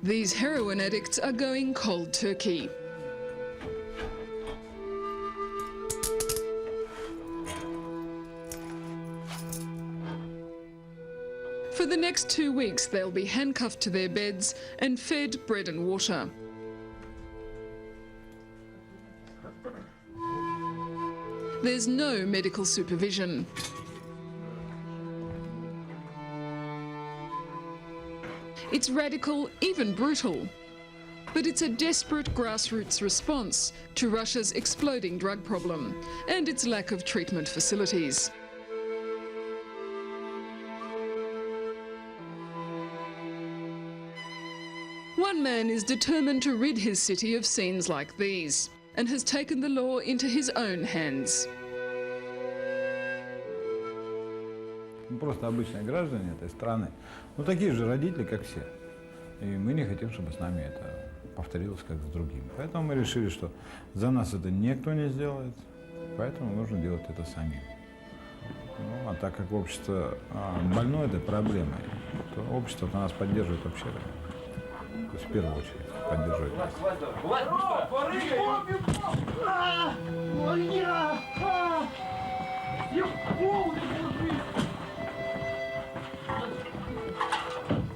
These heroin addicts are going cold turkey. For the next 2 weeks, they'll be handcuffed to their beds and fed bread and water. There's no medical supervision. It's radical, even brutal. But it's a desperate grassroots response to Russia's exploding drug problem and its lack of treatment facilities. One man is determined to rid his city of scenes like these and has taken the law into his own hands. Просто обычные граждане этой страны, ну такие же родители, как все. И мы не хотим, чтобы с нами это повторилось, как с другими. Поэтому мы решили, что за нас это никто не сделает, поэтому нужно делать это самим. Ну, а так как общество больно этой проблемой, то общество нас поддерживает вообще, то есть в первую очередь поддерживает нас.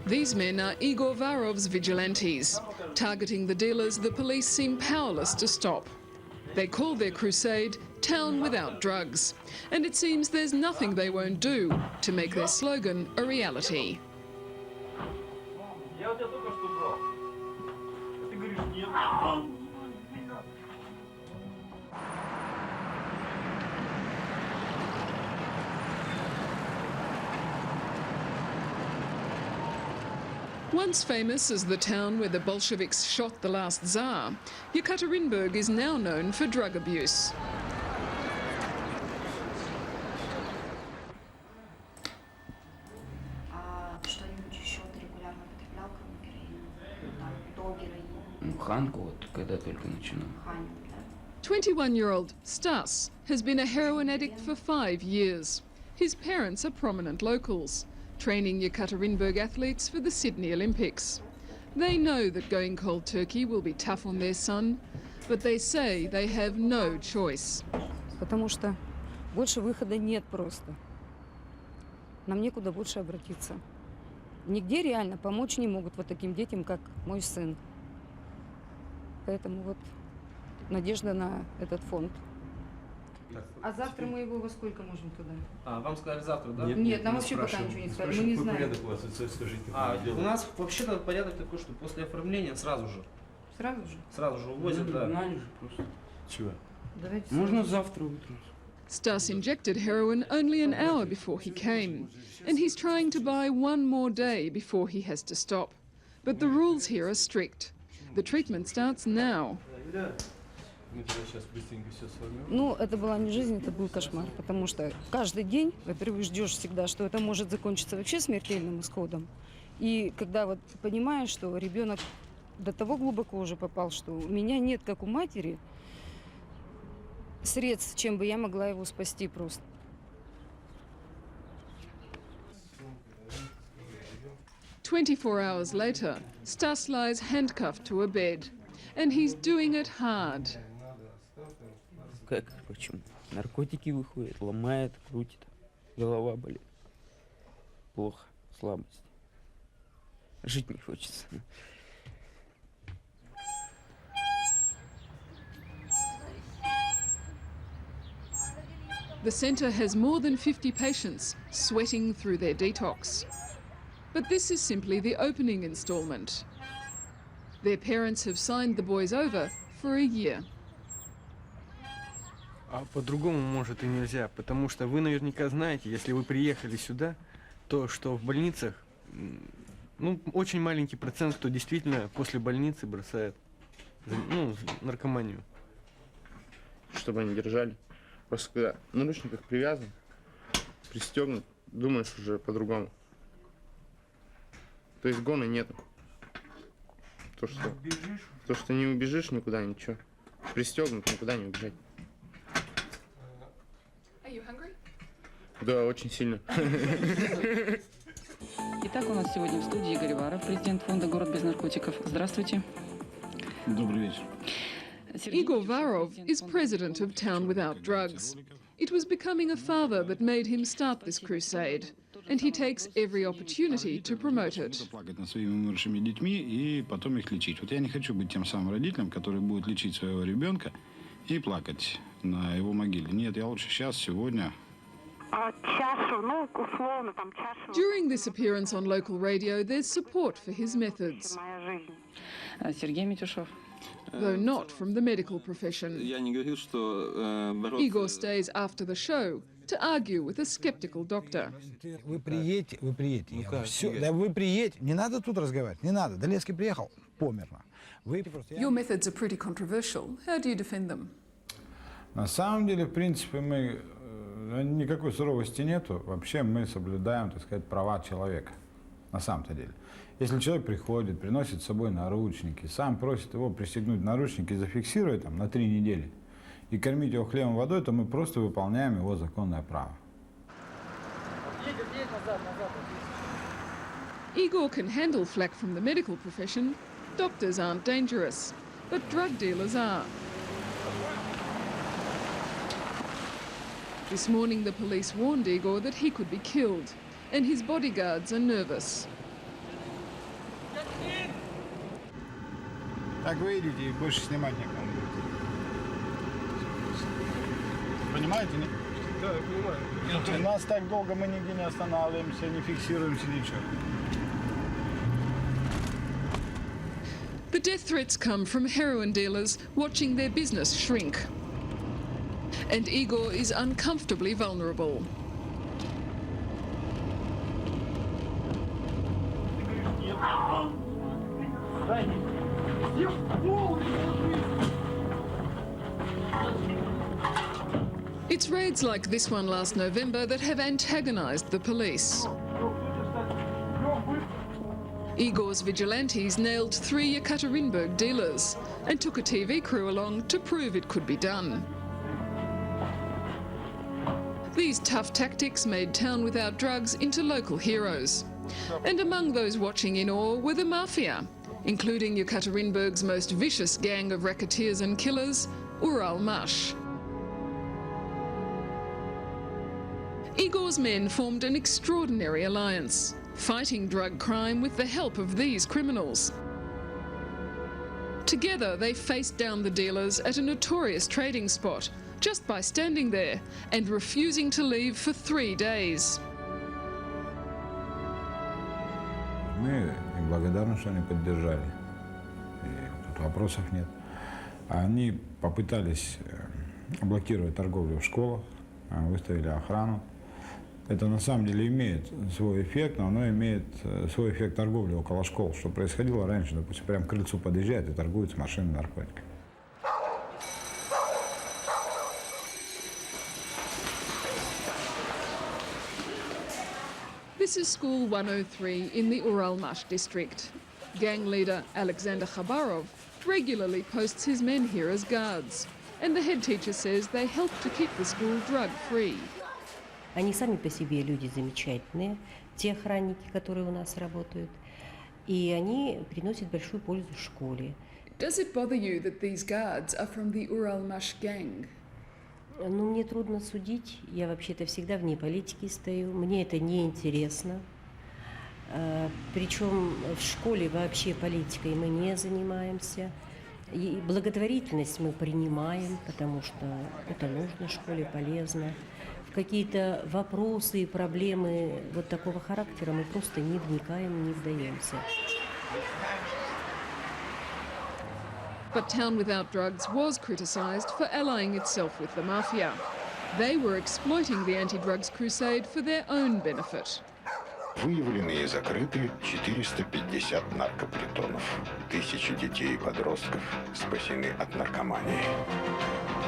These men are Igor Varov's vigilantes, targeting the dealers the police seem powerless to stop. They call their crusade Town Without Drugs, and it seems there's nothing they won't do to make their slogan a reality. Once famous as the town where the Bolsheviks shot the last Tsar, Yekaterinburg is now known for drug abuse. Ханку вот когда только начинал. 21-year-old Stas has been a heroin addict for 5 years. His parents are prominent locals, training Yekaterinburg athletes for the Sydney Olympics. They know that going cold turkey will be tough on their son, but they say they have no choice. Потому что больше выхода нет просто. Нам некуда больше обратиться. Нигде реально помочь не могут вот таким детям, как мой сын. Поэтому вот надежда на этот фонд. А завтра мы его во сколько можем туда? Вам сказали завтра, да? Нет, нам вообще пока ничего не сказали, мы не знаем. Порядок у вас, скажите. У нас вообще-то порядок такой, что после оформления сразу же. Сразу же? Сразу же увозят, да. Же просто. Чего? Давайте. Можно завтра утром. Stas injected heroin only an hour before he came, and he's trying to buy one more day before he has to stop. But the rules here are strict. The treatment starts now. Ну, это была не жизнь, это был кошмар, потому что каждый день, во-первых, ждешь всегда, что это может закончиться вообще смертельным исходом. И когда вот понимаешь, что ребенок до того глубоко уже попал, что у меня нет, как у матери, средств, чем бы я могла его спасти просто. "24 hours later, Stas lies handcuffed to a bed, and he's doing it hard. Как, почему? Наркотики выходят, ломает, крутит, голова болит. Плохо, слабость. Жить не хочется. The centre has more than 50 patients sweating through their detox. But this is simply the opening instalment. Their parents have signed the boys over for a year. А по-другому, может, и нельзя, потому что вы наверняка знаете, если вы приехали сюда, то что в больницах, ну, очень маленький процент, кто действительно после больницы бросает, ну, наркоманию. Чтобы они держали. Просто когда в наручниках привязан, пристегнут, думаешь уже по-другому. То есть гона нет. То, что не убежишь никуда, ничего. Пристегнут, никуда не убежать. Да, очень сильно. Итак, у нас сегодня в студии Игорь Варов, президент фонда «Город без наркотиков». Здравствуйте. Добрый вечер. Igor Varov is president of Town Without Drugs. It was becoming a father that made him start this crusade, and he takes every opportunity to promote it. Плакать над своими умершими детьми и потом их лечить. Вот я не хочу быть тем самым родителем, который будет лечить своего ребенка и плакать на его могиле. Нет, я лучше сейчас, сегодня. During this appearance on local radio, there's support for his methods, Сергей Митюшов. though not from the medical profession. Я не говорил, что Igor stays after the show to argue with a skeptical doctor. Вы приедете. Все, да вы приедете. Не надо тут разговаривать, не надо. Долецкий приехал, померно. Вы просто... Your methods are pretty controversial. How do you defend them? На самом деле, в принципе, мы никакой суровости нету. Вообще мы соблюдаем, так сказать, права человека. На самом-то деле. Если человек приходит, приносит с собой наручники, сам просит его пристегнуть наручники и зафиксировать там на 3 недели и кормить его хлебом и водой, то мы просто выполняем его законное право. Igor can handle flack from the medical profession. Doctors aren't dangerous, but drug dealers are. This morning, the police warned Igor that he could be killed, and his bodyguards are nervous. Так вы идите и больше снимать некому будет. Понимаете, нет? Да, я понимаю. У нас так долго мы нигде не останавливаемся, не фиксируемся, ничего. The death threats come from heroin dealers watching their business shrink. And Igor is uncomfortably vulnerable. It's raids like this one last November that have antagonised the police. Igor's vigilantes nailed 3 Yekaterinburg dealers and took a TV crew along to prove it could be done. These tough tactics made Town Without Drugs into local heroes. And among those watching in awe were the mafia, including Yekaterinburg's most vicious gang of racketeers and killers, Ural Mash. Igor's men formed an extraordinary alliance, fighting drug crime with the help of these criminals. Together, they faced down the dealers at a notorious trading spot, just by standing there and refusing to leave for 3 days. Мы им благодарны, что они поддержали. И тут вопросов нет. Они попытались блокировать торговлю в школах, выставили охрану. Это на самом деле имеет свой эффект, но оно имеет свой эффект торговли около школ, что происходило раньше. Допустим, прямо к крыльцу подъезжают и торгуют с машинами наркотиками. This is School 103 in the Uralmash district. Gang leader Alexander Khabarov regularly posts his men here as guards, and the head teacher says they help to keep the school drug-free. Они сами по себе люди замечательные, те охранники, которые у нас работают, и они приносят большую пользу в школе. Does it bother you that these guards are from the Uralmash gang? Ну, мне трудно судить, я вообще-то всегда вне политики стою, мне это не интересно. Причем в школе вообще политикой мы не занимаемся. И благотворительность мы принимаем, потому что это нужно в школе, полезно. В какие-то вопросы и проблемы вот такого характера мы просто не вникаем, не вдаемся. But Town Without Drugs was criticised for allying itself with the mafia. They were exploiting the anti-drugs crusade for their own benefit. Выявлены и закрыты 450 наркопритонов. Тысячи детей и подростков спасены от наркомании.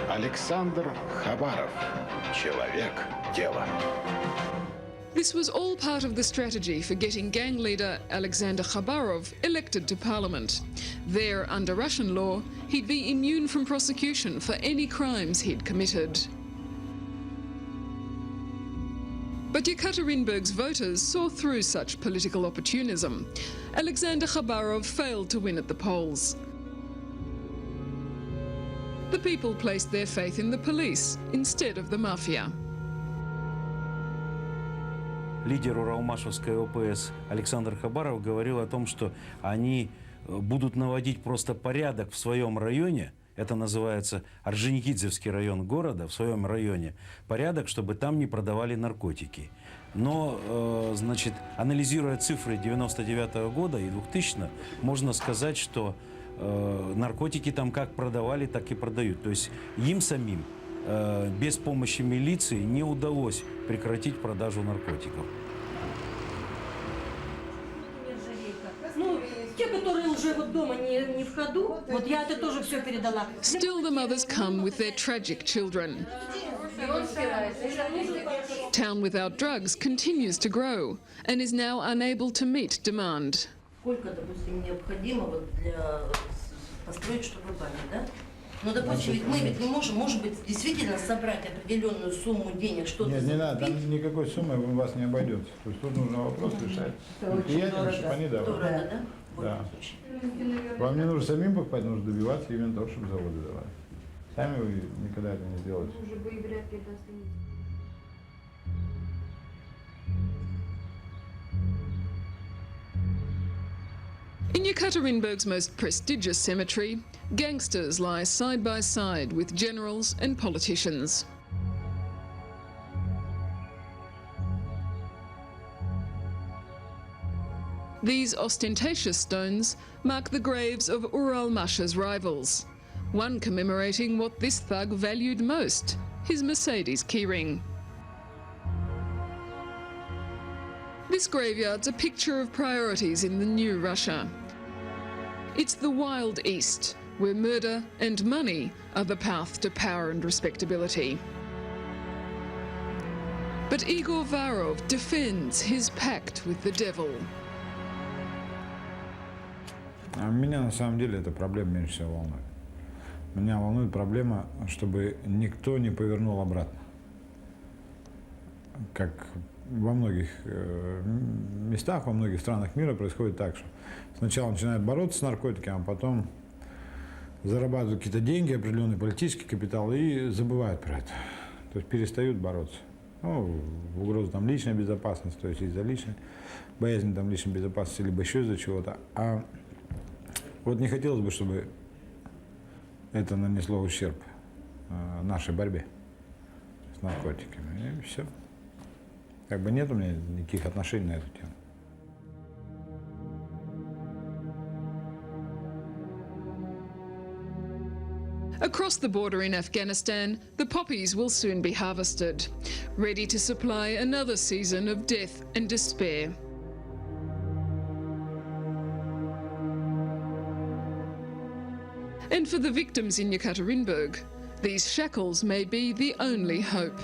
Александр Хабаров. Человек, дело. This was all part of the strategy for getting gang leader Alexander Khabarov elected to parliament. There, under Russian law, he'd be immune from prosecution for any crimes he'd committed. But Yekaterinburg's voters saw through such political opportunism. Alexander Khabarov failed to win at the polls. The people placed their faith in the police instead of the mafia. Лидер уралмашевской ОПС Александр Хабаров говорил о том, что они будут наводить просто порядок в своем районе. Это называется Орджоникидзевский район города, в своем районе. Порядок, чтобы там не продавали наркотики. Но, значит, анализируя цифры 99-го года и 2000-го, можно сказать, что наркотики там как продавали, так и продают. То есть им самим без помощи милиции не удалось прекратить продажу наркотиков. Ну, те, которые уже вот дома не в ходу, вот я это тоже все передала. Still the mothers come with their tragic children. Town without drugs continues to grow and is now unable to meet demand. Сколько, допустим, необходимо вот для построить, чтобы баня, да? Ну, допустим, ведь мы не можем, может быть, действительно собрать определенную сумму денег, что-то... Нет, не надо, там никакой суммы у вас не обойдется. То есть тут нужно вопрос решать. Предприятиям, чтобы они давали. Дорого, да? Да. Вам не нужно самим покупать, нужно добиваться именно того, чтобы заводы давали. Сами вы никогда это не сделаете. In Yekaterinburg's most prestigious cemetery, gangsters lie side by side with generals and politicians. These ostentatious stones mark the graves of Ural Masha's rivals, one commemorating what this thug valued most, his Mercedes keyring. This graveyard's a picture of priorities in the new Russia. It's the wild east, where murder and money are the path to power and respectability. But Igor Varov defends his pact with the devil. Меня на самом деле эта проблема меньше всего волнует. Меня волнует проблема, чтобы никто не повернул обратно. Как во многих местах, во многих странах мира происходит так, что сначала начинают бороться с наркотиками, а потом зарабатывают какие-то деньги, определенный политический капитал и забывают про это. То есть перестают бороться. Ну, в угрозу там личной безопасности, то есть из-за личной боязни там личной безопасности, либо еще из-за чего-то. А вот не хотелось бы, чтобы это нанесло ущерб нашей борьбе с наркотиками. И все. Как бы нет у меня никаких отношений на эту тему. Across the border in Afghanistan, the poppies will soon be harvested, ready to supply another season of death and despair. And for the victims in Yekaterinburg, these shackles may be the only hope.